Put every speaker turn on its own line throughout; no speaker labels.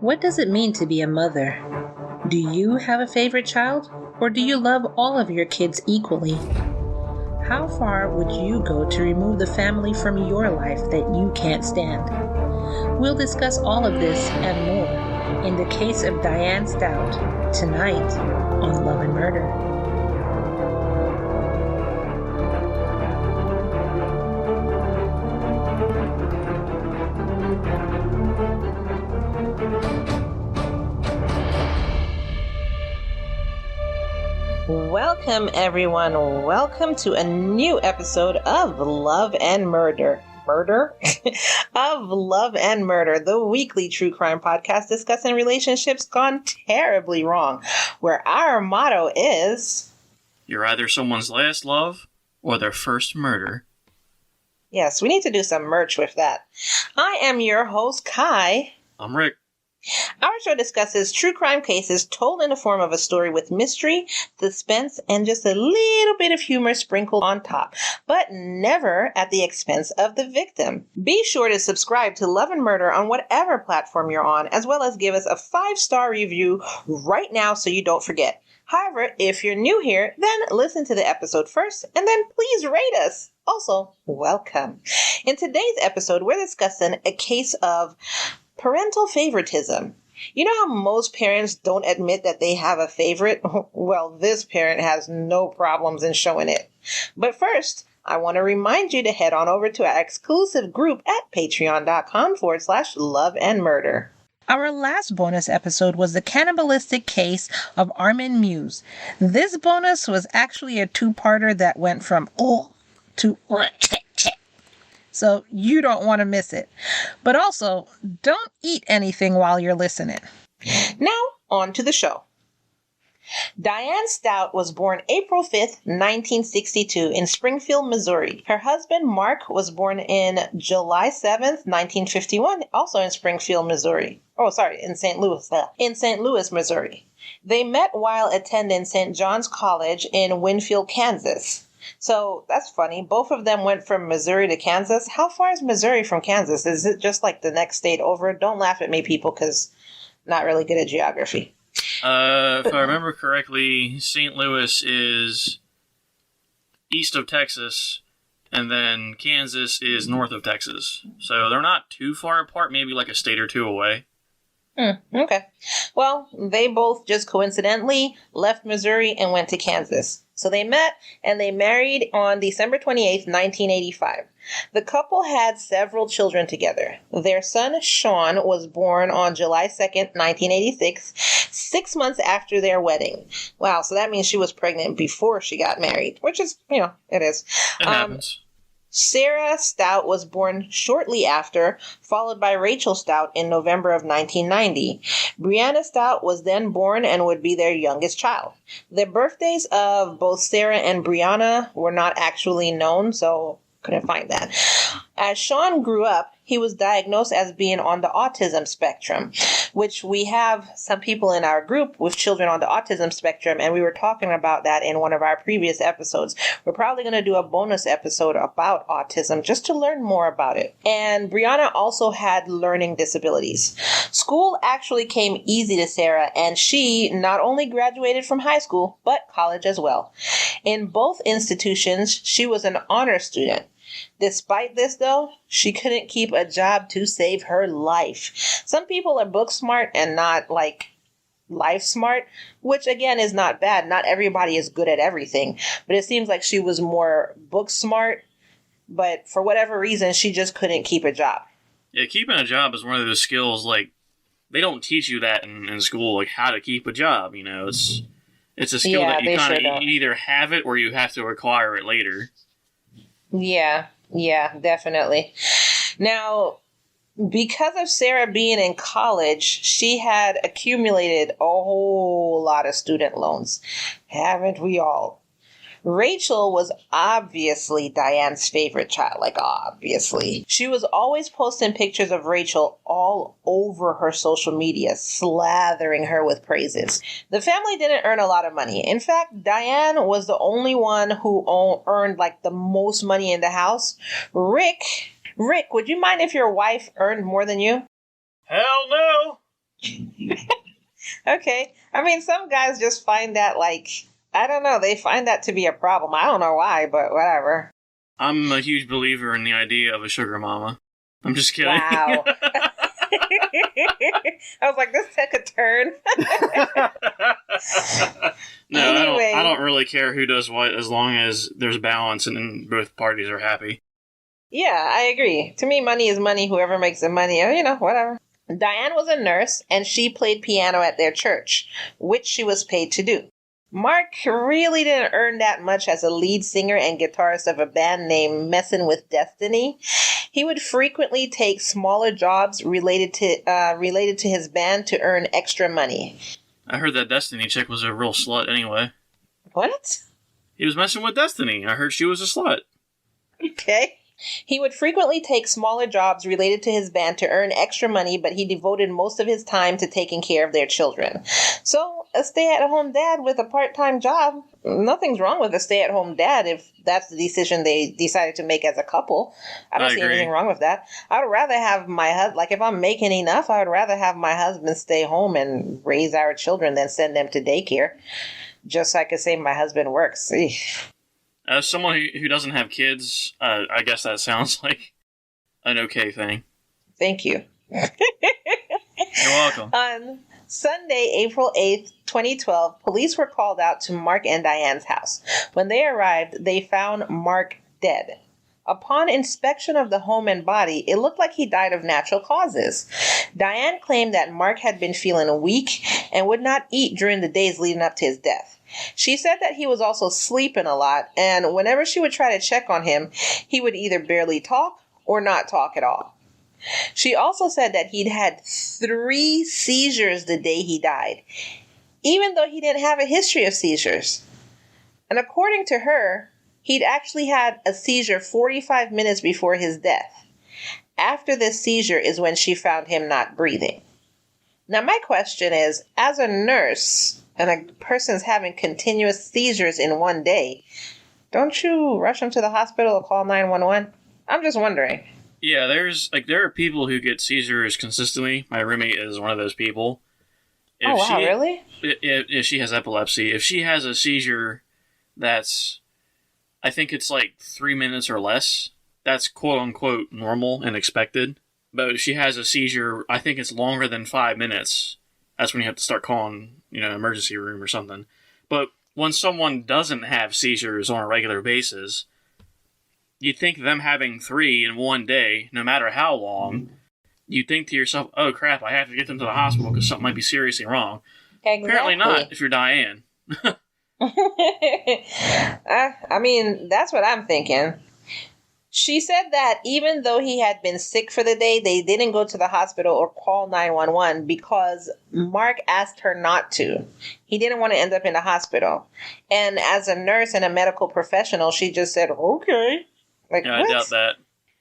What does it mean to be a mother? Do you have a favorite child, or do you love all of your kids equally? How far would you go to remove the family from your life that you can't stand? We'll discuss all of this and more in the case of Diane Staudte tonight on Love and Murder. Welcome, everyone. Welcome to a new episode of Love and Murder. Of Love and Murder, the weekly true crime podcast discussing relationships gone terribly wrong, where our motto is...
You're either someone's last love or their first murder.
Yes, we need to do some merch with that. I am your host, Kai.
I'm Rick.
Our show discusses true crime cases told in the form of a story with mystery, suspense, and just a little bit of humor sprinkled on top, but never at the expense of the victim. Be sure to subscribe to Love and Murder on whatever platform you're on, as well as give us a 5-star review right now so you don't forget. However, if you're new here, then listen to the episode first, and then please rate us. Also, welcome. In today's episode, we're discussing a case of parental favoritism. You know how most parents don't admit that they have a favorite? Well, this parent has no problems in showing it. But first, I want to remind you to head on over to our exclusive group at patreon.com/loveandmurder. Our last bonus episode was the cannibalistic case of Armin Muse. This bonus was actually a two-parter that went from to so you don't want to miss it. But also, don't eat anything while you're listening. Now, on to the show. Diane Staudte was born April 5th, 1962 in Springfield, Missouri. Her husband, Mark, was born in July 7th, 1951, also in Springfield, Missouri. In St. Louis, Missouri. They met while attending St. John's College in Winfield, Kansas. So that's funny. Both of them went from Missouri to Kansas. How far is Missouri from Kansas? Is it just like the next state over? Don't laugh at me, people, because I'm not really good at geography.
If I remember correctly, St. Louis is east of Texas, and then Kansas is north of Texas. So they're not too far apart, maybe like a state or two away.
Okay. Well, they both just coincidentally left Missouri and went to Kansas. So they met and they married on December 28th, 1985. The couple had several children together. Their son, Sean, was born on July 2nd, 1986, 6 months after their wedding. Wow, so that means she was pregnant before she got married, which is, it is.
It happens.
Sarah Staudte was born shortly after, followed by Rachel Staudte in November of 1990. Brianna Staudte was then born and would be their youngest child. The birthdays of both Sarah and Brianna were not actually known, so couldn't find that. As Sean grew up, he was diagnosed as being on the autism spectrum, which we have some people in our group with children on the autism spectrum, and we were talking about that in one of our previous episodes. We're probably going to do a bonus episode about autism just to learn more about it. And Brianna also had learning disabilities. School actually came easy to Sarah, and she not only graduated from high school, but college as well. In both institutions, she was an honor student. Despite this, though, she couldn't keep a job to save her life. Some people are book smart and not, life smart, which, again, is not bad. Not everybody is good at everything. But it seems like she was more book smart, but for whatever reason, she just couldn't keep a job.
Yeah, keeping a job is one of those skills, they don't teach you that in school, how to keep a job, It's a skill that you either have it or you have to acquire it later.
Yeah, definitely. Now, because of Sarah being in college, she had accumulated a whole lot of student loans. Haven't we all? Rachel was obviously Diane's favorite child, obviously. She was always posting pictures of Rachel all over her social media, slathering her with praises. The family didn't earn a lot of money. In fact, Diane was the only one who earned the most money in the house. Rick, would you mind if your wife earned more than you?
Hell no!
Okay. I mean, some guys just find that, I don't know, they find that to be a problem. I don't know why, but whatever.
I'm a huge believer in the idea of a sugar mama. I'm just kidding.
Wow. I was like, this took a turn.
No,
Anyway.
I don't really care who does what as long as there's balance and both parties are happy.
Yeah, I agree. To me, money is money. Whoever makes the money, whatever. Diane was a nurse, and she played piano at their church, which she was paid to do. Mark really didn't earn that much as a lead singer and guitarist of a band named Messin' with Destiny. He would frequently take smaller jobs related to his band to earn extra money.
I heard that Destiny chick was a real slut anyway.
What?
He was messing with Destiny. I heard she was a slut.
Okay. He would frequently take smaller jobs related to his band to earn extra money, but he devoted most of his time to taking care of their children. So, a stay-at-home dad with a part-time job, nothing's wrong with a stay-at-home dad if that's the decision they decided to make as a couple. I don't see anything wrong with that. I would rather have my husband, if I'm making enough, I would rather have my husband stay home and raise our children than send them to daycare. Just so I could say my husband works.
As someone who doesn't have kids, I guess that sounds like an okay thing.
Thank you.
You're welcome.
On Sunday, April 8th, 2012, police were called out to Mark and Diane's house. When they arrived, they found Mark dead. Upon inspection of the home and body, it looked like he died of natural causes. Diane claimed that Mark had been feeling weak and would not eat during the days leading up to his death. She said that he was also sleeping a lot, and whenever she would try to check on him, he would either barely talk or not talk at all. She also said that he'd had 3 seizures the day he died, even though he didn't have a history of seizures. And according to her, he'd actually had a seizure 45 minutes before his death. After this seizure is when she found him not breathing. Now, my question is, as a nurse, and a person's having continuous seizures in one day, don't you rush them to the hospital or call 911? I'm just wondering.
Yeah, there are people who get seizures consistently. My roommate is one of those people.
Really?
If she has epilepsy, if she has a seizure that's, I think it's 3 minutes or less, that's quote-unquote normal and expected. But if she has a seizure, I think it's longer than 5 minutes, that's when you have to start calling, emergency room or something. But when someone doesn't have seizures on a regular basis, you'd think them having 3 in one day, no matter how long, you'd think to yourself, oh crap, I have to get them to the hospital because something might be seriously wrong.
Exactly.
Apparently not, if you're Diane.
I mean, that's what I'm thinking. She said that even though he had been sick for the day, they didn't go to the hospital or call 911 because Mark asked her not to. He didn't want to end up in the hospital. And as a nurse and a medical professional, she just said, okay.
Yeah, I doubt that.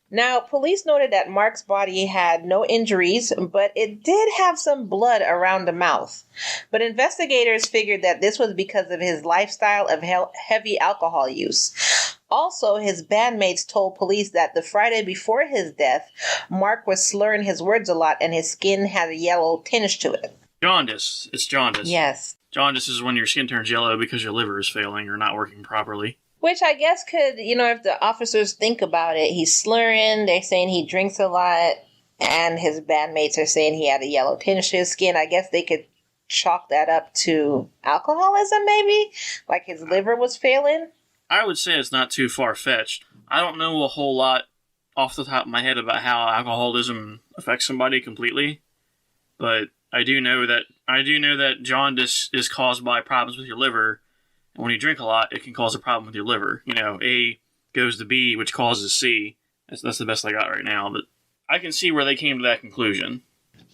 Now, police noted that Mark's body had no injuries, but it did have some blood around the mouth. But investigators figured that this was because of his lifestyle of heavy alcohol use. Also, his bandmates told police that the Friday before his death, Mark was slurring his words a lot and his skin had a yellow tinge to it.
Jaundice. It's jaundice.
Yes.
Jaundice is when your skin turns yellow because your liver is failing or not working properly.
Which I guess could, if the officers think about it, he's slurring, they're saying he drinks a lot, and his bandmates are saying he had a yellow tinge to his skin. I guess they could chalk that up to alcoholism, maybe? Like his liver was failing?
I would say it's not too far-fetched. I don't know a whole lot off the top of my head about how alcoholism affects somebody completely, but I do know that jaundice is caused by problems with your liver, and when you drink a lot, it can cause a problem with your liver. A goes to B, which causes C. That's the best I got right now, but I can see where they came to that conclusion.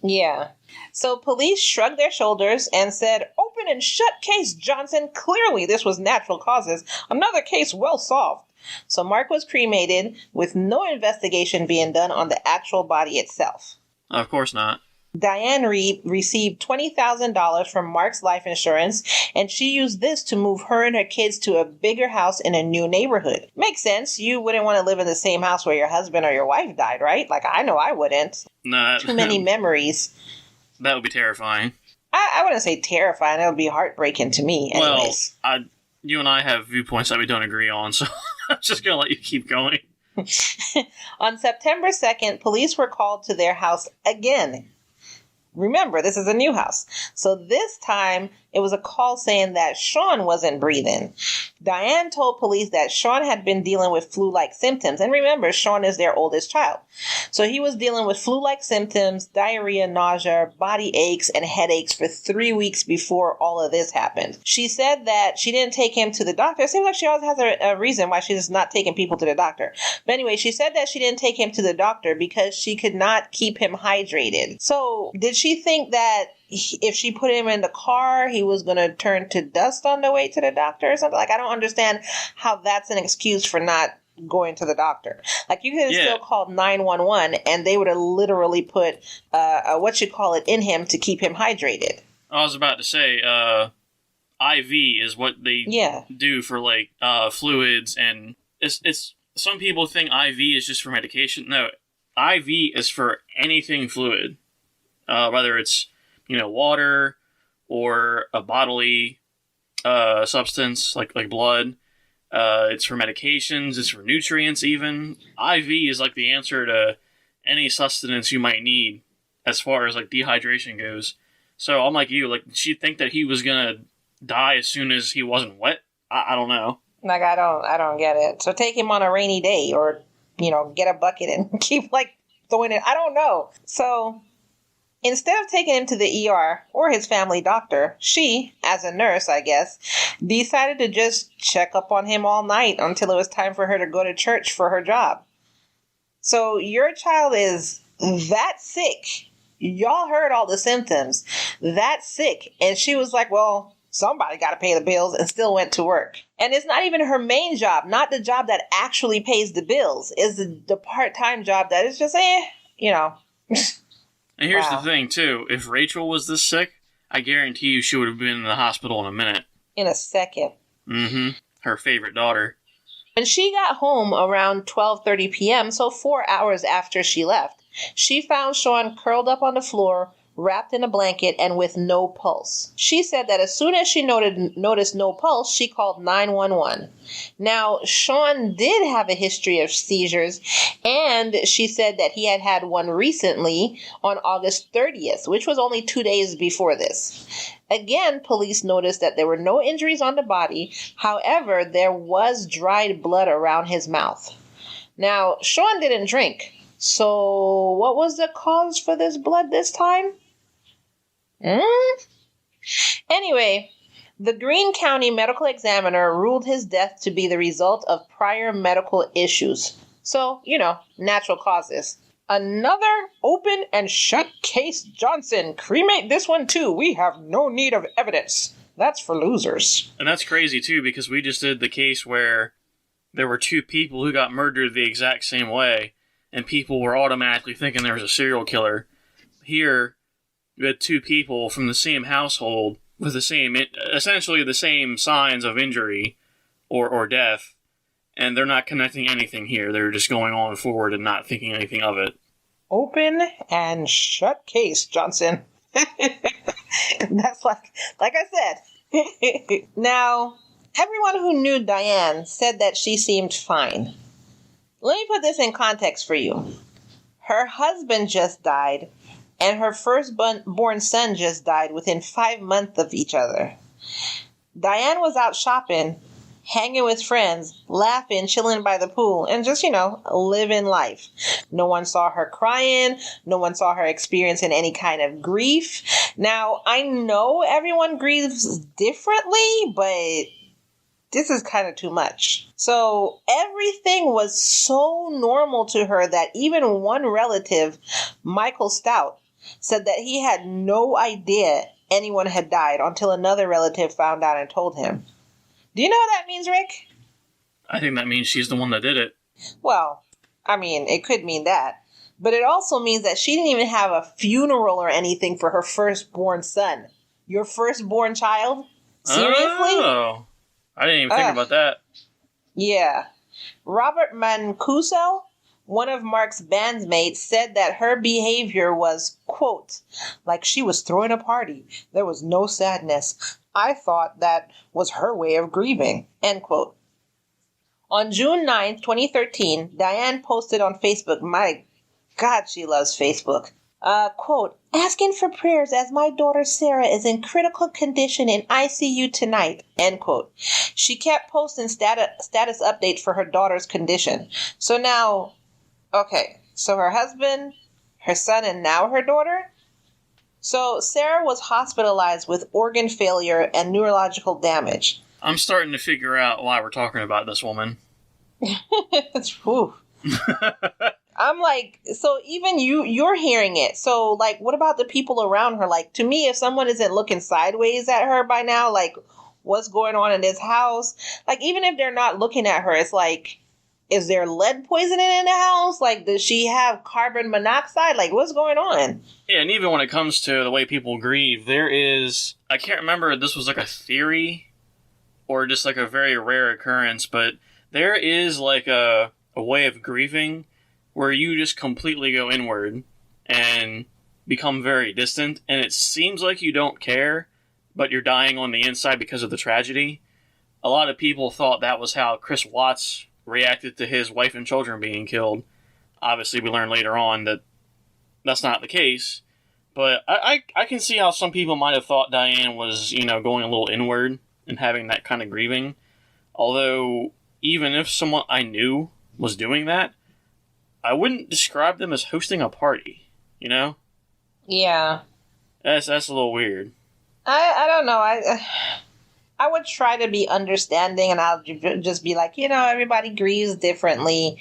Yeah. So police shrugged their shoulders and said, open and shut case, Johnson. Clearly this was natural causes. Another case well solved. So Mark was cremated with no investigation being done on the actual body itself.
Of course not.
Diane received $20,000 from Mark's life insurance, and she used this to move her and her kids to a bigger house in a new neighborhood. Makes sense. You wouldn't want to live in the same house where your husband or your wife died, right? I know I wouldn't.
Nah.
Too many memories.
That would be terrifying.
I wouldn't say terrifying. It would be heartbreaking to me, anyways.
Well, you and I have viewpoints that we don't agree on, so I'm just going to let you keep going.
On September 2nd, police were called to their house again. Remember, this is a new house. So this time, it was a call saying that Sean wasn't breathing. Diane told police that Sean had been dealing with flu-like symptoms. And remember, Sean is their oldest child. So he was dealing with flu-like symptoms, diarrhea, nausea, body aches, and headaches for 3 weeks before all of this happened. She said that she didn't take him to the doctor. It seems like she always has a reason why she's not taking people to the doctor. But anyway, she said that she didn't take him to the doctor because she could not keep him hydrated. So did she think that if she put him in the car, he was going to turn to dust on the way to the doctor or something? Like, I don't understand how that's an excuse for not going to the doctor. Like, you could have still called 911 and they would have literally put in him to keep him hydrated.
I was about to say, IV is what they do for, like, fluids, and it's some people think IV is just for medication. No, IV is for anything fluid, whether it's water or a bodily substance like blood. It's for medications. It's for nutrients even. IV is like the answer to any sustenance you might need as far as like dehydration goes. So I'm like you. Like, did she think that he was gonna die as soon as he wasn't wet? I don't know.
Like, I don't get it. So take him on a rainy day, or get a bucket and keep throwing it. I don't know. So instead of taking him to the ER or his family doctor, she, as a nurse, I guess, decided to just check up on him all night until it was time for her to go to church for her job. So your child is that sick. Y'all heard all the symptoms. That sick. And she was like, well, somebody got to pay the bills, and still went to work. And it's not even her main job, not the job that actually pays the bills. It's the part-time job that is just,
And here's the thing, too. If Rachel was this sick, I guarantee you she would have been in the hospital in a minute.
In a second.
Mm-hmm. Her favorite daughter.
When she got home around 12:30 p.m., so 4 hours after she left, she found Sean curled up on the floor, wrapped in a blanket, and with no pulse. She said that as soon as she noticed no pulse, she called 911. Now, Sean did have a history of seizures, and she said that he had had one recently on August 30th, which was only 2 days before this. Again, police noticed that there were no injuries on the body. However, there was dried blood around his mouth. Now, Sean didn't drink. So, what was the cause for this blood this time? Anyway, the Greene County medical examiner ruled his death to be the result of prior medical issues. So, natural causes. Another open and shut case, Johnson. Cremate this one too. We have no need of evidence. That's for losers.
And that's crazy too, because we just did the case where there were two people who got murdered the exact same way, and people were automatically thinking there was a serial killer. Here, you had two people from the same household with essentially the same signs of injury or death, and they're not connecting anything here. They're just going on forward and not thinking anything of it.
Open and shut case, Johnson. That's like I said. Now, everyone who knew Diane said that she seemed fine. Let me put this in context for you. Her husband just died, and her firstborn son just died within 5 months of each other. Diane was out shopping, hanging with friends, laughing, chilling by the pool, and just, living life. No one saw her crying. No one saw her experiencing any kind of grief. Now, I know everyone grieves differently, but this is kind of too much. So everything was so normal to her that even one relative, Michael Staudte, said that he had no idea anyone had died until another relative found out and told him. Do you know what that means, Rick?
I think that means she's the one that did it.
Well, it could mean that. But it also means that she didn't even have a funeral or anything for her firstborn son. Your firstborn child? Seriously?
Oh, I didn't even think about that.
Yeah. Robert Mancuso One of Mark's bandmates said that her behavior was, quote, like she was throwing a party. There was no sadness. I thought that was her way of grieving, end quote. On June 9th, 2013, Diane posted on Facebook, my God, she loves Facebook, quote, asking for prayers as my daughter Sarah is in critical condition in ICU tonight, end quote. She kept posting status updates for her daughter's condition. So now, okay, so her husband, her son, and now her daughter? So Sarah was hospitalized with organ failure and neurological damage.
I'm starting to figure out why we're talking about this woman.
I'm like, so even you're hearing it. So, like, what about the people around her? Like, to me, if someone isn't looking sideways at her by now, like, what's going on in this house? Like, even if they're not looking at her, it's like, is there lead poisoning in the house? Like, does she have carbon monoxide? Like, what's going on?
Yeah, and even when it comes to the way people grieve, there is, I can't remember if this was like a theory or just like a very rare occurrence, but there is like a way of grieving where you just completely go inward and become very distant, and it seems like you don't care, but you're dying on the inside because of the tragedy. A lot of people thought that was how Chris Watts reacted to his wife and children being killed. Obviously, we learned later on that that's not the case, but I can see how some people might have thought Diane was, going a little inward and having that kind of grieving. Although, even if someone I knew was doing that, I wouldn't describe them as hosting a party,
Yeah.
That's a little weird.
I don't know. I would try to be understanding, and I'll just be like, everybody grieves differently.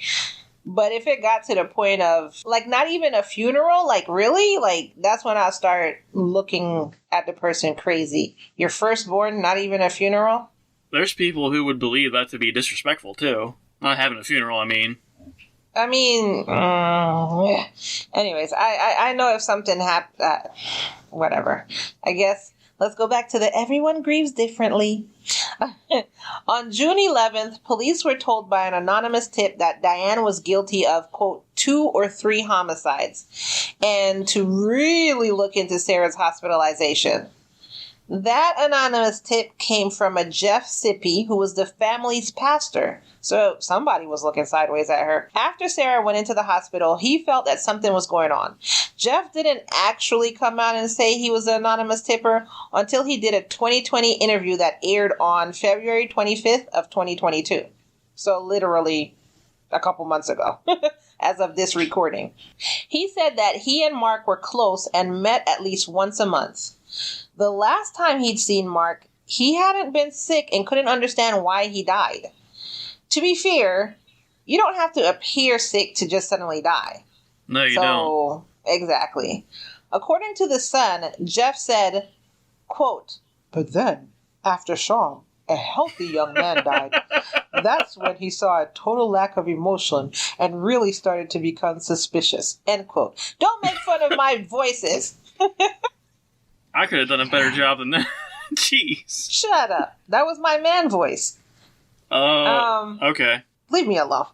But if it got to the point of, like, not even a funeral, like, really? Like, that's when I'll start looking at the person crazy. Your firstborn, not even a funeral?
There's people who would believe that to be disrespectful, too. Not having a funeral, I mean.
Yeah. Anyways, I know if something happened, whatever. I guess let's go back to the everyone grieves differently. On June 11th, police were told by an anonymous tip that Diane was guilty of, quote, 2 or 3 homicides, and to really look into Sarah's hospitalization. That anonymous tip came from a Jeff Sippy, who was the family's pastor. So somebody was looking sideways at her. After Sarah went into the hospital, he felt that something was going on. Jeff didn't actually come out and say he was the anonymous tipper until he did a 2020 interview that aired on February 25th of 2022. So literally a couple months ago, as of this recording. He said that he and Mark were close and met at least once a month. The last time he'd seen Mark, he hadn't been sick and couldn't understand why he died. To be fair, you don't have to appear sick to just suddenly die.
No, you don't.
Exactly. According to The Sun, Jeff said, quote, but then, after Sean, a healthy young man died. That's when he saw a total lack of emotion and really started to become suspicious, end quote. Don't make fun of my voices.
I could have done a better job than that. Jeez.
Shut up. That was my man voice.
Okay.
Leave me alone.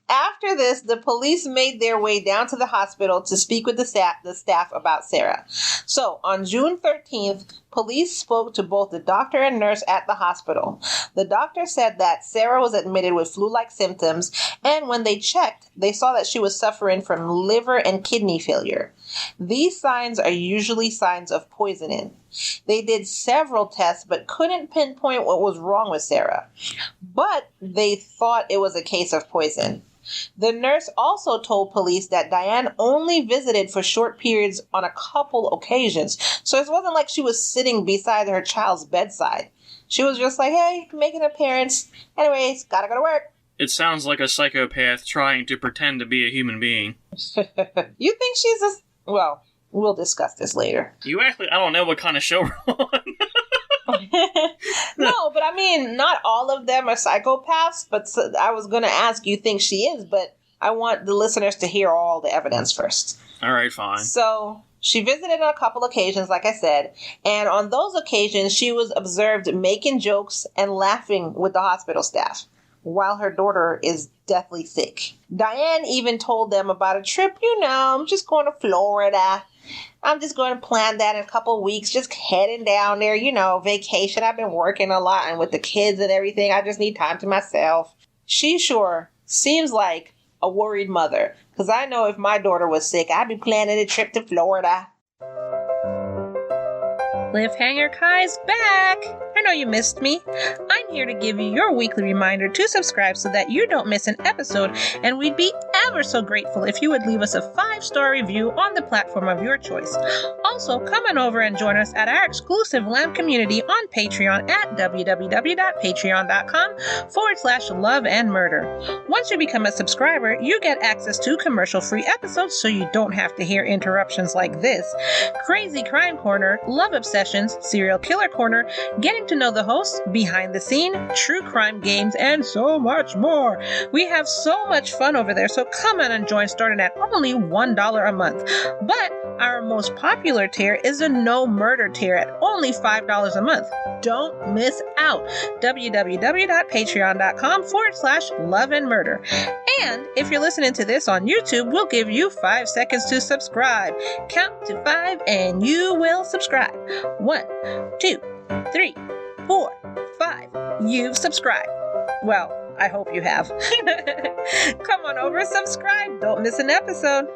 After this, the police made their way down to the hospital to speak with the staff about Sarah. So, on June 13th, police spoke to both the doctor and nurse at the hospital. The doctor said that Sarah was admitted with flu-like symptoms, and when they checked, they saw that she was suffering from liver and kidney failure. These signs are usually signs of poisoning. They did several tests but couldn't pinpoint what was wrong with Sarah. But they thought it was a case of poison. The nurse also told police that Diane only visited for short periods on a couple occasions. So it wasn't like she was sitting beside her child's bedside. She was just like, hey, make an appearance. Anyways, gotta go to work.
It sounds like a psychopath trying to pretend to be a human being.
You think she's a... Well, we'll discuss this later.
You actually... I don't know what kind of show we're on.
No, but I mean, not all of them are psychopaths, but I was going to ask, you think she is, but I want the listeners to hear all the evidence first.
All right, fine.
So, she visited on a couple occasions, like I said, and on those occasions, she was observed making jokes and laughing with the hospital staff. while her daughter is deathly sick. Diane even told them about a trip. I'm just going to Florida. I'm just going to plan that in a couple of weeks, just heading down there, vacation. I've been working a lot and with the kids and everything. I just need time to myself. She sure seems like a worried mother, because I know if my daughter was sick, I'd be planning a trip to Florida. Cliffhanger Kai's back! I know you missed me. I'm here to give you your weekly reminder to subscribe so that you don't miss an episode, and we'd be ever so grateful if you would leave us a 5-star review on the platform of your choice. Also, come on over and join us at our exclusive Lamb community on Patreon at www.patreon.com/loveandmurder. Once you become a subscriber, you get access to commercial-free episodes so you don't have to hear interruptions like this, Crazy Crime Corner, Love Obsessions, Serial Killer Corner, Getting to Know the Hosts, Behind the Scene, True Crime Games, and so much more. We have so much fun over there, so come on and join starting at only $1 a month. But our most popular tier is the No Murder tier at only $5 a month. Don't miss out. www.patreon.com/loveandmurder. And if you're listening to this on YouTube, we'll give you 5 seconds to subscribe. Count to 5 and you will subscribe. 1, 2, 3, 4, 5. You've subscribed. Well, I hope you have. Come on over, subscribe. Don't miss an episode.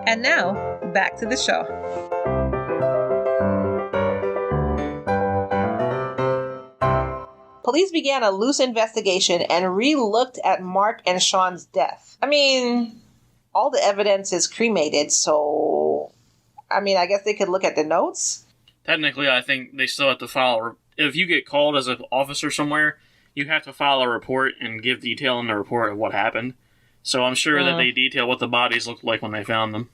And now, back to the show. Police began a loose investigation and re-looked at Mark and Sean's death. All the evidence is cremated, so... I guess they could look at the notes?
Technically, I think they still have to file... If you get called as an officer somewhere, you have to file a report and give detail in the report of what happened. So I'm sure that they detail what the bodies looked like when they found them.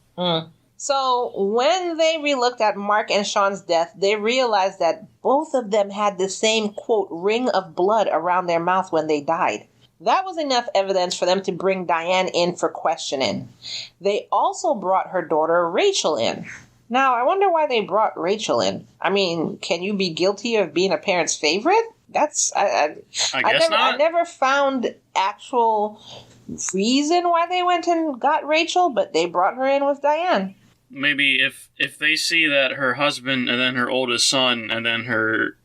So when they re-looked at Mark and Sean's death, they realized that both of them had the same, quote, ring of blood around their mouth when they died. That was enough evidence for them to bring Diane in for questioning. They also brought her daughter Rachel in. Now, I wonder why they brought Rachel in. Can you be guilty of being a parent's favorite? I
guess not.
I never found actual reason why they went and got Rachel, but they brought her in with Diane.
Maybe if they see that her husband and then her oldest son and then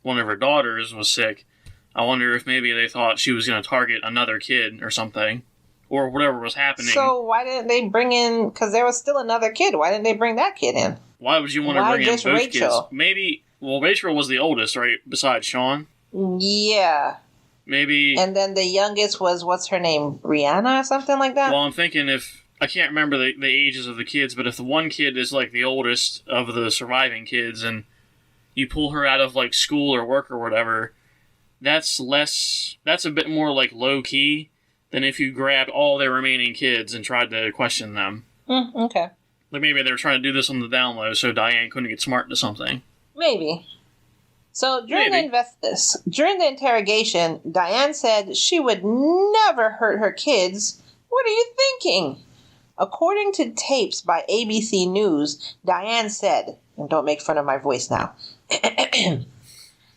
one of her daughters was sick, I wonder if maybe they thought she was going to target another kid or something, or whatever was happening.
So why didn't they bring in, because there was still another kid, why didn't they bring that kid in?
Why would you want to bring in both
Rachel?
kids? Maybe, Rachel was the oldest, right, besides Sean?
Yeah.
Maybe.
And then the youngest was, what's her name, Brianna or something like that?
Well, I'm thinking I can't remember the ages of the kids, but if the one kid is like the oldest of the surviving kids and you pull her out of like school or work or whatever, that's a bit more like low key than if you grabbed all their remaining kids and tried to question them.
Okay.
Like maybe they were trying to do this on the down low so Diane couldn't get smart into something.
Maybe. So during the interrogation, Diane said she would never hurt her kids. What are you thinking? According to tapes by ABC News, Diane said, and don't make fun of my voice now,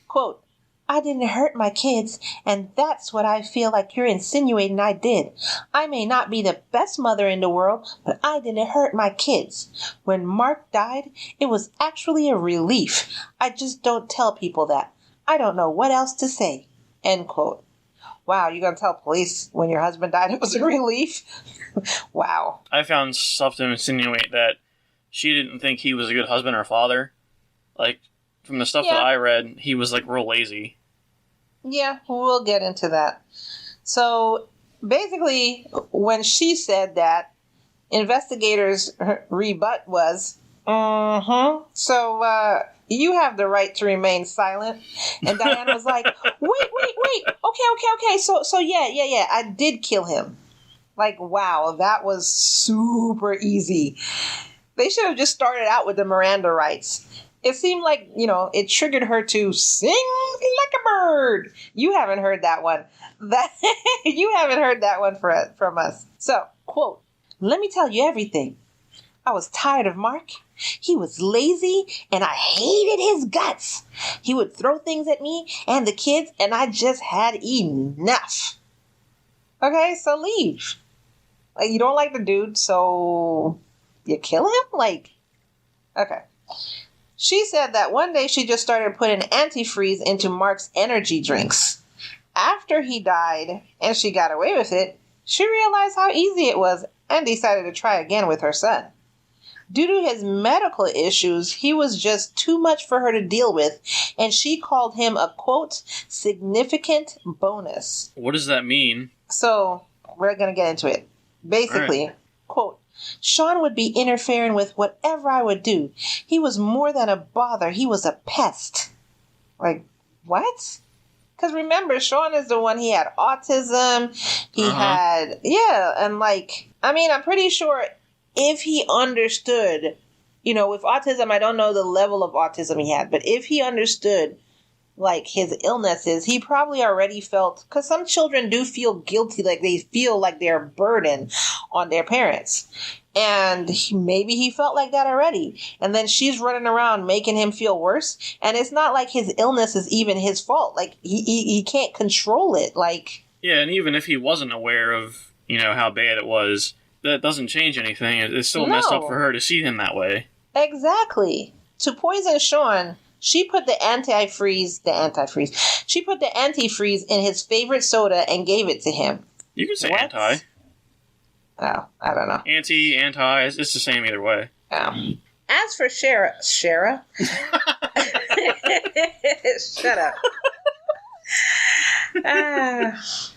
quote, "I didn't hurt my kids, and that's what I feel like you're insinuating I did. I may not be the best mother in the world, but I didn't hurt my kids. When Mark died, it was actually a relief. I just don't tell people that. I don't know what else to say." End quote. Wow, you're going to tell police when your husband died it was a relief? Wow.
I found stuff to insinuate that she didn't think he was a good husband or father. Like, from the stuff that I read, he was, like, real lazy.
Yeah, we'll get into that. So, basically, when she said that, investigators' rebut was, so, you have the right to remain silent. And Diana was like, wait. Okay. So yeah, I did kill him. Like, wow, that was super easy. They should have just started out with the Miranda rights. It seemed like, it triggered her to sing like a bird. You haven't heard that one. You haven't heard that one from us. So, quote, "Let me tell you everything. I was tired of Mark. He was lazy, and I hated his guts. He would throw things at me and the kids, and I just had enough." Okay, so leave. Like, you don't like the dude, so you kill him? Like, okay. She said that one day she just started putting antifreeze into Mark's energy drinks. After he died and she got away with it, she realized how easy it was and decided to try again with her son. Due to his medical issues, he was just too much for her to deal with, and she called him a, quote, significant bonus.
What does that mean?
So, we're going to get into it. Basically, right. Quote, Sean would be interfering with whatever I would do. He was more than a bother. He was a pest. Like, what? Because remember, Sean is the one, he had autism. He had, and like, I mean, I'm pretty sure if he understood, with autism, I don't know the level of autism he had, but if he understood, like, his illnesses, he probably already felt, because some children do feel guilty, like they feel like they're a burden on their parents. And maybe he felt like that already. And then she's running around making him feel worse. And it's not like his illness is even his fault. Like, he can't control it. Like,
yeah, and even if he wasn't aware of, how bad it was, that doesn't change anything. It's still messed up for her to see him that way.
Exactly. To poison Sean, she put the antifreeze in his favorite soda and gave it to him.
You can say anti.
Oh, I don't know.
Anti, it's the same either way.
Oh. As for Shara? Shut up.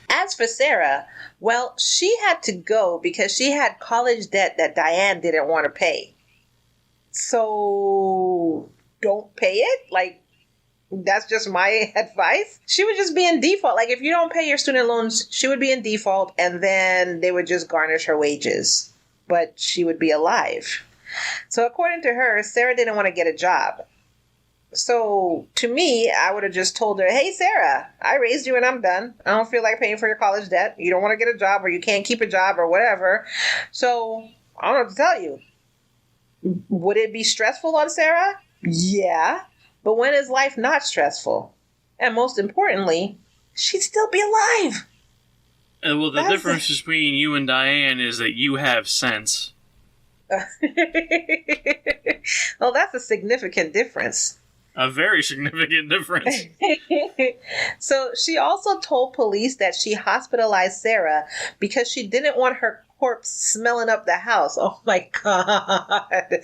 As for Sarah, well, she had to go because she had college debt that Diane didn't want to pay. So, don't pay it? Like, that's just my advice. She would just be in default. Like, if you don't pay your student loans, she would be in default, and then they would just garnish her wages. But she would be alive. So according to her, Sarah didn't want to get a job. So to me, I would have just told her, hey, Sarah, I raised you and I'm done. I don't feel like paying for your college debt. You don't want to get a job, or you can't keep a job, or whatever. So I don't know what to tell you. Would it be stressful on Sarah? Yeah. But when is life not stressful? And most importantly, she'd still be alive.
Well, the difference between you and Diane is that you have sense.
Well, that's a significant difference.
A very significant difference.
So she also told police that she hospitalized Sarah because she didn't want her corpse smelling up the house. Oh my God.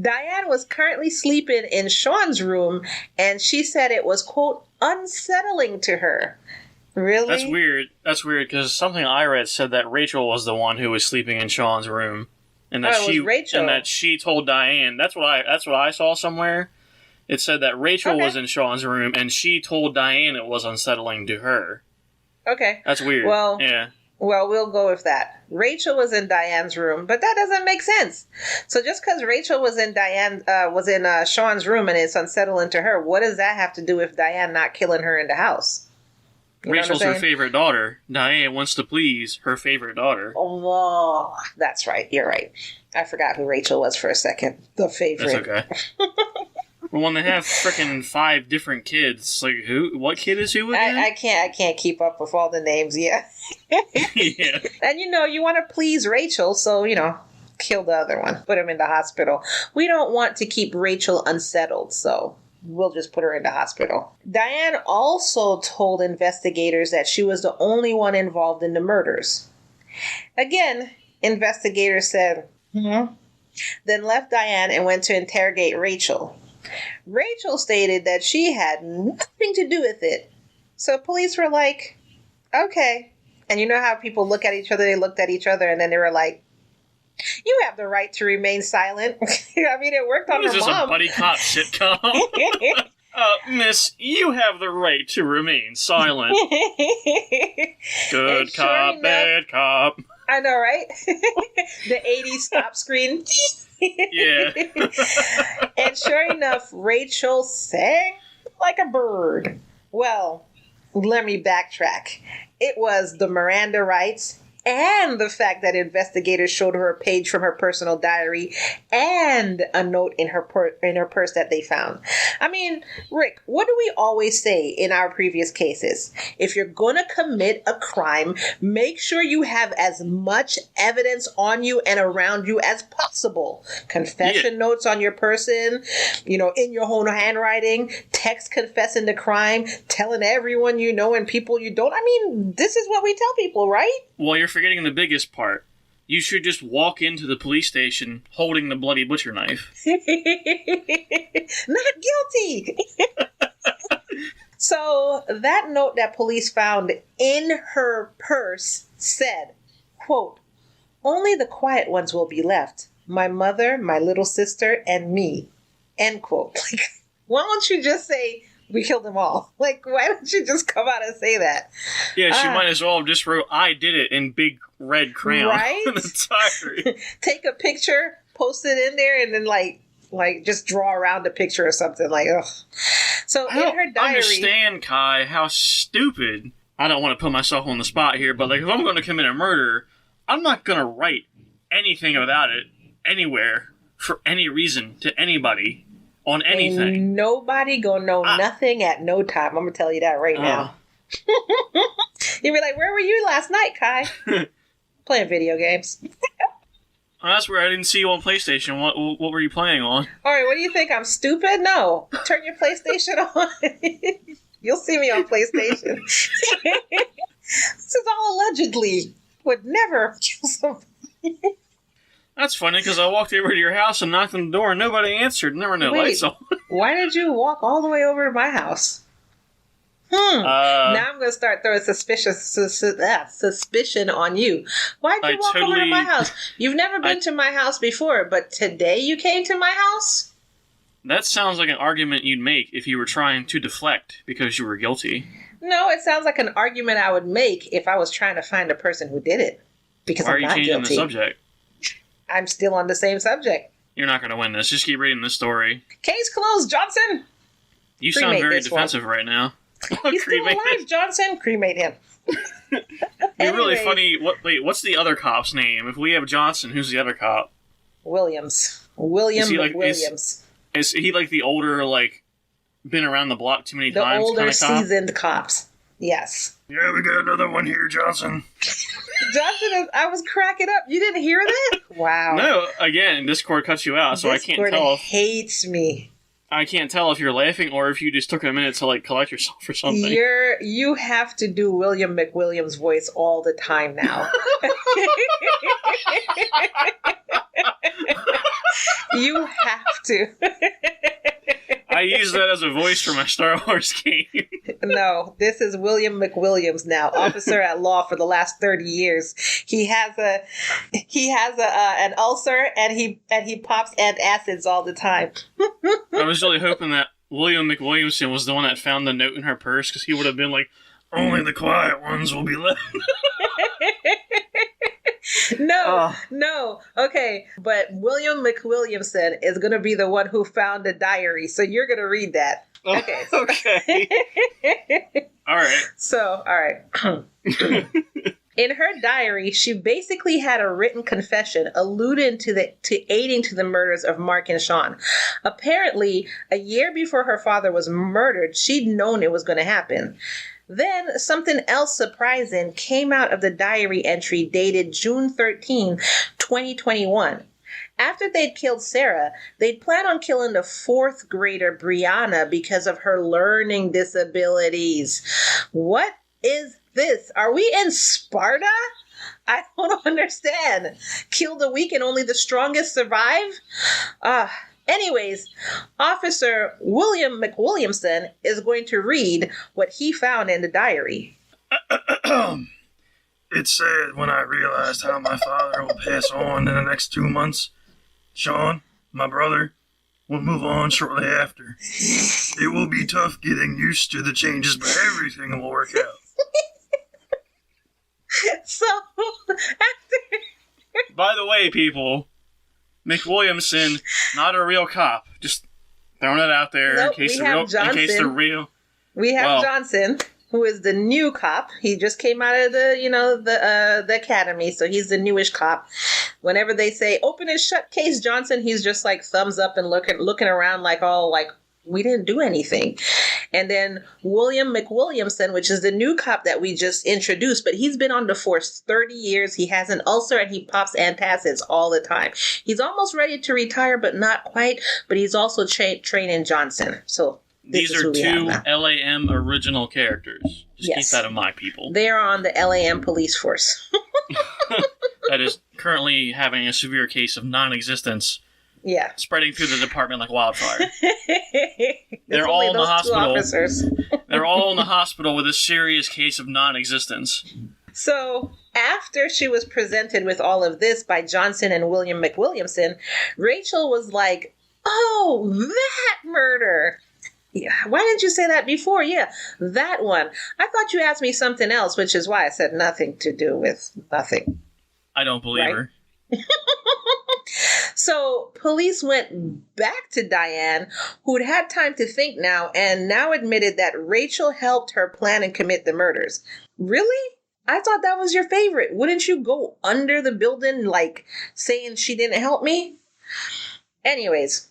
Diane was currently sleeping in Sean's room, and she said it was, quote, unsettling to her. Really?
That's weird because something I read said that Rachel was the one who was sleeping in Sean's room. And that she told Diane. That's what I saw somewhere. It said that Rachel was in Sean's room, and she told Diane it was unsettling to her. Okay. That's weird.
Well,
yeah.
Well, we'll go with that. Rachel was in Diane's room, but that doesn't make sense. So just because Rachel was in Sean's room and it's unsettling to her, what does that have to do with Diane not killing her in the house?
Rachel's her favorite daughter. Diane wants to please her favorite daughter.
Oh, that's right. You're right. I forgot who Rachel was for a second. The favorite.
That's okay. Well, when they have frickin' 5 different kids, like what kid is who again?
I can't keep up with all the names. Yeah.
Yeah.
And you want to please Rachel, so kill the other one. Put him in the hospital. We don't want to keep Rachel unsettled, so we'll just put her in the hospital. Diane also told investigators that she was the only one involved in the murders. Again, investigators said, then left Diane and went to interrogate Rachel. Rachel stated that she had nothing to do with it. So police were like, okay. And you know how people look at each other? They looked at each other and then they were like, you have the right to remain silent. I mean, it worked on her mom.
Is this a buddy cop sitcom? Miss, you have the right to remain silent. Good cop, bad cop.
I know, right? The 80s stop screen.
Yeah.
And sure enough, Rachel sang like a bird. Well, let me backtrack. It was the Miranda rights and the fact that investigators showed her a page from her personal diary and a note in her purse that they found. I mean, Rick, what do we always say in our previous cases? If you're going to commit a crime, make sure you have as much evidence on you and around you as possible. Confession notes on your person, in your own handwriting, text confessing the crime, telling everyone you know and people you don't. I mean, this is what we tell people, right?
Well, you're forgetting the biggest part. You should just walk into the police station holding the bloody butcher knife.
Not guilty! So, that note that police found in her purse said, quote, "Only the quiet ones will be left. My mother, my little sister, and me." End quote. Like, why don't you just say, "We killed them all"? Like, why don't you just come out and say that?
Yeah, she might as well have just wrote, "I did it" in big red crayon.
Right?
On the diary. Take
a picture, post it in there, and then, like just draw around the picture or something. Like, ugh. So, in her diary... I
understand, Kai, how stupid... I don't want to put myself on the spot here, but, like, if I'm going to commit a murder, I'm not going to write anything about it anywhere for any reason to anybody on anything.
Ain't nobody gonna know nothing at no time. I'm gonna tell you that right now. You'll be like, "Where were you last night, Kai?" Playing video games.
That's where I didn't see you on PlayStation. What were you playing on?
All right, what do you think? I'm stupid? No. Turn your PlayStation on. You'll see me on PlayStation. This is all allegedly. Would never kill somebody.
That's funny, because I walked over to your house and knocked on the door and nobody answered. And there were no lights on.
Why did you walk all the way over to my house? Now I'm going to start throwing suspicion on you. Why'd you walk over to my house? You've never been to my house before, but today you came to my house?
That sounds like an argument you'd make if you were trying to deflect because you were guilty.
No, it sounds like an argument I would make if I was trying to find a person who did it. Because I'm not guilty. Why are you changing the subject? I'm still on the same subject.
You're not going to win this. Just keep reading this story.
Case closed, Johnson!
You sound very defensive right now.
He's still alive, Johnson! Cremate him.
You're really funny. What's the other cop's name? If we have Johnson, who's the other cop?
Williams. William Williams.
Is he like the older, like, been around the block too many times
kind of cop?
The older,
seasoned cops. Yes.
Yeah, we got another one here, Johnson.
I was cracking up. You didn't hear that? Wow.
No, again, Discord cuts you out, so I can't tell if...
hates me.
I can't tell if you're laughing or if you just took a minute to, like, collect yourself or something.
You have to do William McWilliams' voice all the time now. You have to.
I use that as a voice for my Star Wars game.
No, this is William McWilliams now, officer at law for the last 30 years. He has an ulcer and he pops antacids all the time.
I was really hoping that William McWilliamson was the one that found the note in her purse, because he would have been like, "Only the quiet ones will be left."
No. Okay, but William McWilliamson is going to be the one who found the diary, so you're going to read that. Okay.
Okay. All right.
So, all right. In her diary, she basically had a written confession alluding to aiding to the murders of Mark and Sean. Apparently, a year before her father was murdered, she'd known it was going to happen. Then something else surprising came out of the diary entry dated June 13, 2021. After they'd killed Sarah, they'd planned on killing the fourth grader Brianna because of her learning disabilities. What is this? Are we in Sparta? I don't understand. Killed a weak and only the strongest survive? Anyways, Officer William McWilliamson is going to read what he found in the diary.
It said, "When I realized how my father will pass on in the next 2 months, Sean, my brother, will move on shortly after. It will be tough getting used to the changes, but everything will work out."
So, after...
By the way, people... McWilliamson, not a real cop. Just throwing it out there in case they're real.
We have Johnson. who is the new cop. He just came out of the academy, so he's the newish cop. Whenever they say open and shut case Johnson, he's just like thumbs up and looking around like all like we didn't do anything. And then William McWilliamson, which is the new cop that we just introduced, but he's been on the force 30 years. He has an ulcer and he pops antacids all the time. He's almost ready to retire, but not quite. But he's also training Johnson. So
these are two LAM original characters. Just keep that in mind, people.
They are on the LAM police force.
That is currently having a severe case of non-existence.
Yeah.
Spreading through the department like wildfire. They're all in the hospital. They're all in the hospital with a serious case of non-existence.
So, after she was presented with all of this by Johnson and William McWilliamson, Rachel was like, oh, that murder. Yeah. Why didn't you say that before? Yeah, that one. I thought you asked me something else, which is why I said nothing to do with nothing.
I don't believe her.
So police went back to Diane, who'd had time to think now, and now admitted that Rachel helped her plan and commit the murders. Really? I thought that was your favorite. Wouldn't you go under the building, like, saying she didn't help me? Anyways,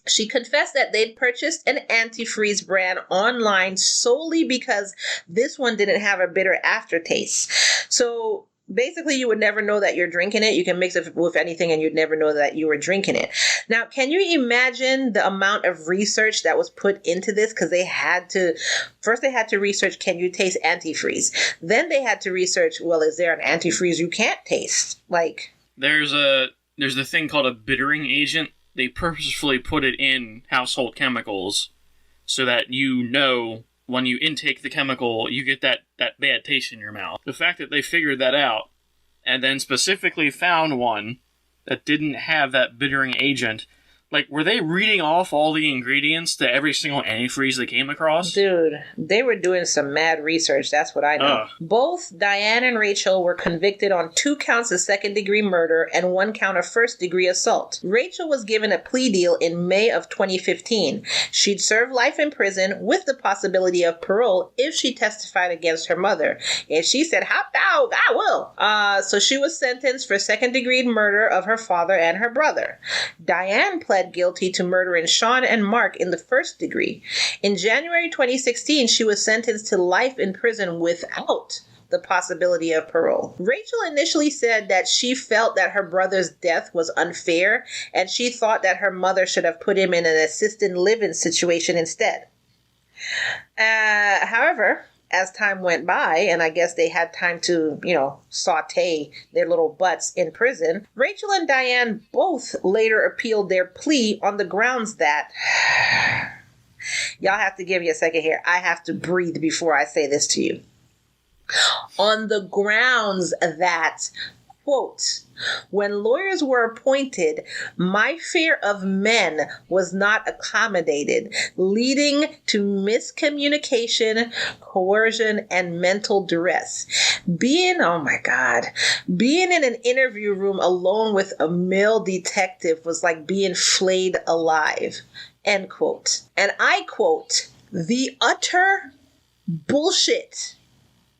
she confessed that they'd purchased an antifreeze brand online solely because this one didn't have a bitter aftertaste. So basically, you would never know that you're drinking it. You can mix it with anything and you'd never know that you were drinking it. Now, can you imagine the amount of research that was put into this? Because first they had to research, can you taste antifreeze? Then they had to research, well, is there an antifreeze you can't taste? Like,
there's a thing called a bittering agent. They purposefully put it in household chemicals so that you know when you intake the chemical, you get that bad taste in your mouth. The fact that they figured that out and then specifically found one that didn't have that bittering agent, like, were they reading off all the ingredients to every single antifreeze they came across?
Dude, they were doing some mad research. That's what I know. Both Diane and Rachel were convicted on 2 counts of second-degree murder and 1 count of first-degree assault. Rachel was given a plea deal in May of 2015. She'd serve life in prison with the possibility of parole if she testified against her mother. And she said, hot dog, I will. So she was sentenced for second-degree murder of her father and her brother. Diane pled guilty to murdering Sean and Mark in the first degree. In January 2016, she was sentenced to life in prison without the possibility of parole. Rachel initially said that she felt that her brother's death was unfair, and she thought that her mother should have put him in an assisted living situation instead. However, as time went by, and I guess they had time to, saute their little butts in prison, Rachel and Diane both later appealed their plea on the grounds that... Y'all have to give me a second here. I have to breathe before I say this to you. On the grounds that, quote, when lawyers were appointed, my fear of men was not accommodated, leading to miscommunication, coercion, and mental duress. Being in an interview room alone with a male detective was like being flayed alive, end quote. And I quote, the utter bullshit.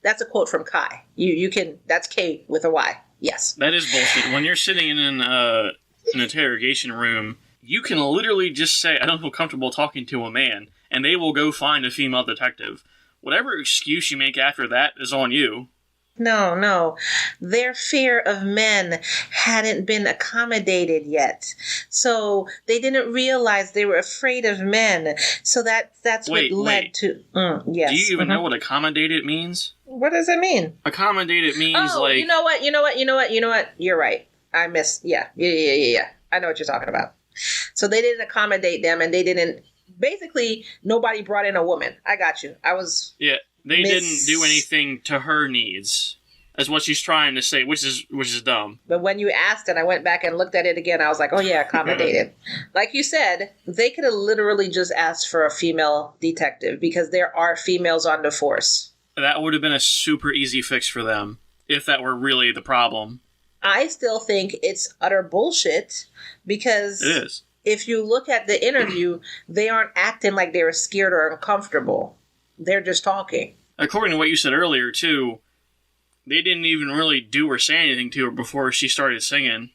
That's a quote from Kai. You can, that's K with a Y. Yes.
That is bullshit. When you're sitting in an interrogation room, you can literally just say, I don't feel comfortable talking to a man, and they will go find a female detective. Whatever excuse you make after that is on you.
No. Their fear of men hadn't been accommodated yet. So they didn't realize they were afraid of men. So that's what led to... yes.
Do you even know what accommodated means?
What does it mean?
Accommodated means like...
you know what? You're right. I missed... Yeah. I know what you're talking about. So they didn't accommodate them, and they didn't... Basically, nobody brought in a woman. I got you. I was...
Yeah. They didn't do anything to her needs. That's what she's trying to say, which is dumb.
But when you asked and I went back and looked at it again, I was like, oh yeah, accommodated. Like you said, they could have literally just asked for a female detective because there are females on the force.
That would have been a super easy fix for them, if that were really the problem.
I still think it's utter bullshit because...
It is.
If you look at the interview, they aren't acting like they were scared or uncomfortable. They're just talking.
according to what you said earlier, too, they didn't even really do or say anything to her before she started singing.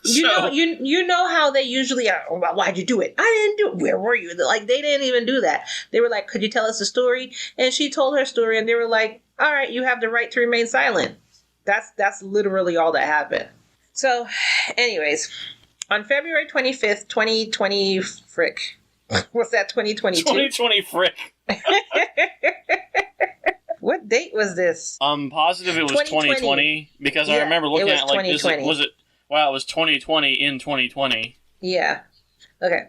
You know how they usually are, well, why'd you do it? I didn't do it. Where were you? Like, they didn't even do that. They were like, could you tell us a story? And she told her story, and they were like, all right, you have the right to remain silent. That's literally all that happened. So, anyways, on February 25th, 2020, frick. What's that, 2022?
2020 frick.
What date was this?
I'm positive it was 2020 because I remember looking at like this. Was it? Wow, it was 2020 in 2020.
Yeah. Okay.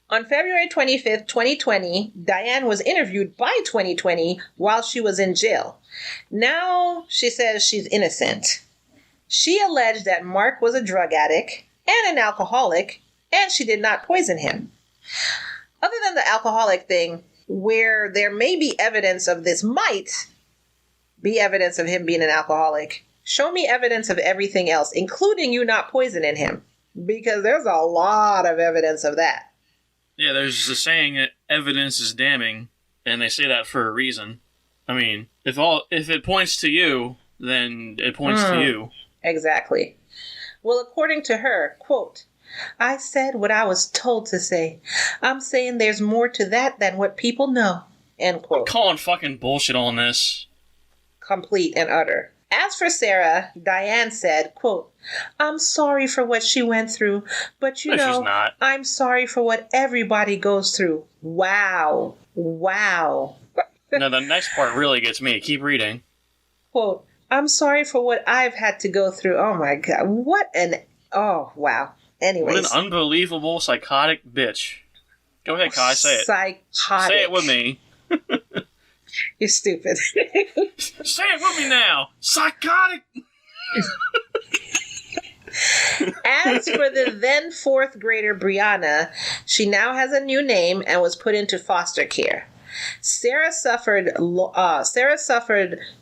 On February 25th, 2020, Diane was interviewed by 2020 while she was in jail. Now she says she's innocent. She alleged that Mark was a drug addict and an alcoholic, and she did not poison him. Other than the alcoholic thing, where there may be evidence of this, might be evidence of him being an alcoholic, show me evidence of everything else, including you not poisoning him, because there's a lot of evidence of that.
Yeah, there's a saying that evidence is damning, and they say that for a reason. I mean, if it points to you, then it points to you.
Exactly. Well, according to her, quote, I said what I was told to say. I'm saying there's more to that than what people know. End quote.
I'm calling fucking bullshit on this.
Complete and utter. As for Sarah, Diane said, quote, I'm sorry for what she went through, but
she's not.
I'm sorry for what everybody goes through. Wow. Wow.
No, the next part really gets me. Keep reading.
Quote, I'm sorry for what I've had to go through. Oh my God. Oh, wow. Anyways.
What an unbelievable psychotic bitch. Go ahead, Kai, say it.
Psychotic.
Say it with me.
You're stupid.
Say it with me now. Psychotic.
As for the then fourth grader Brianna, she now has a new name and was put into foster care. Sarah suffered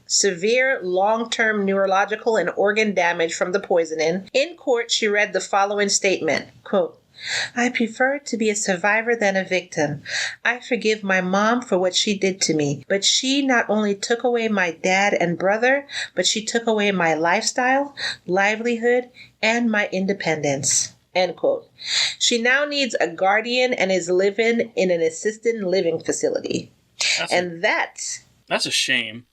severe long-term neurological and organ damage from the poisoning. In court, she read the following statement, quote, I prefer to be a survivor than a victim. I forgive my mom for what she did to me, but she not only took away my dad and brother, but she took away my lifestyle, livelihood, and my independence. End quote. She now needs a guardian and is living in an assisted living facility. That's
a shame.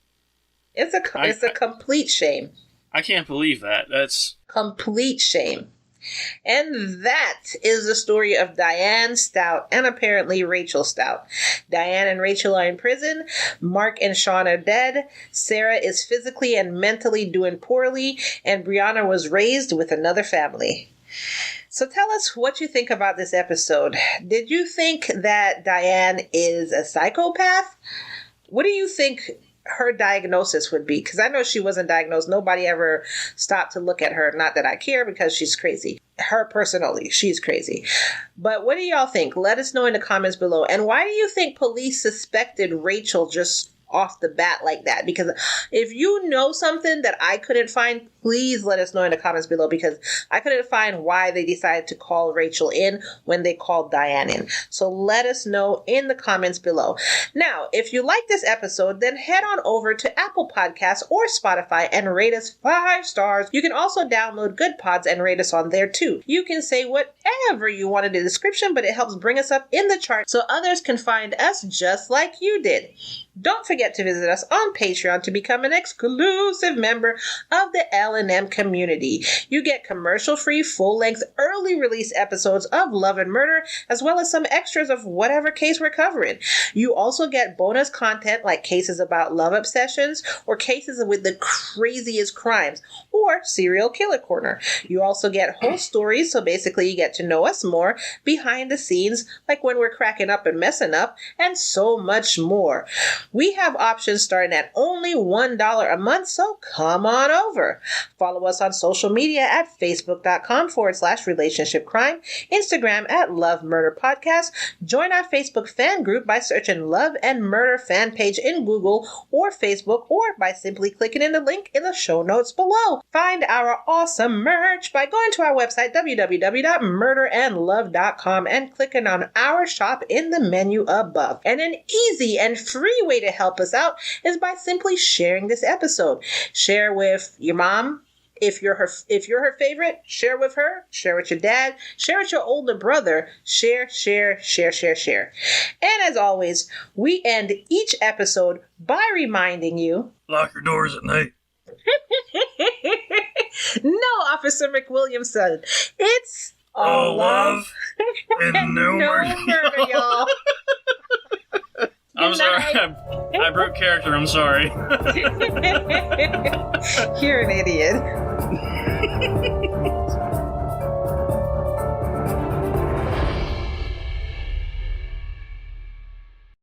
It's a complete shame.
I can't believe that. That's
complete shame. And that is the story of Diane Staudte and apparently Rachel Staudte. Diane and Rachel are in prison. Mark and Sean are dead. Sarah is physically and mentally doing poorly. And Brianna was raised with another family. So tell us what you think about this episode. Did you think that Diane is a psychopath? What do you think her diagnosis would be? Because I know she wasn't diagnosed. Nobody ever stopped to look at her. Not that I care, because she's crazy. Her personally, she's crazy. But what do y'all think? Let us know in the comments below. And why do you think police suspected Rachel just off the bat like that? Because if you know something that I couldn't find, please let us know in the comments below, because I couldn't find why they decided to call Rachel in when they called Diane in. So let us know in the comments below. Now, if you like this episode, then head on over to Apple Podcasts or Spotify and rate us 5 stars. You can also download Good Pods and rate us on there too. You can say whatever you want in the description, but it helps bring us up in the chart so others can find us just like you did. Don't forget to visit us on Patreon to become an exclusive member of the L&M community. You get commercial-free, full-length, early release episodes of Love and Murder, as well as some extras of whatever case we're covering. You also get bonus content like cases about love obsessions or cases with the craziest crimes or serial killer corner. You also get whole stories, so basically you get to know us more behind the scenes, like when we're cracking up and messing up, and so much more. We have options starting at only $1 a month, so come on over. Follow us on social media at facebook.com/relationshipcrime, Instagram at Love Murder Podcast. Join our Facebook fan group by searching Love and Murder fan page in Google or Facebook, or by simply clicking in the link in the show notes below. Find our awesome merch by going to our website, www.murderandlove.com, and clicking on our shop in the menu above. And an easy and free way way to help us out is by simply sharing this episode. Share with your mom. If you're her favorite, share with her, share with your dad, share with your older brother, share. And as always, we end each episode by reminding you,
lock your doors at night.
No, Officer McWilliamson, it's all love
and no murder,
y'all.
I'm sorry. I broke character. I'm sorry.
You're an idiot.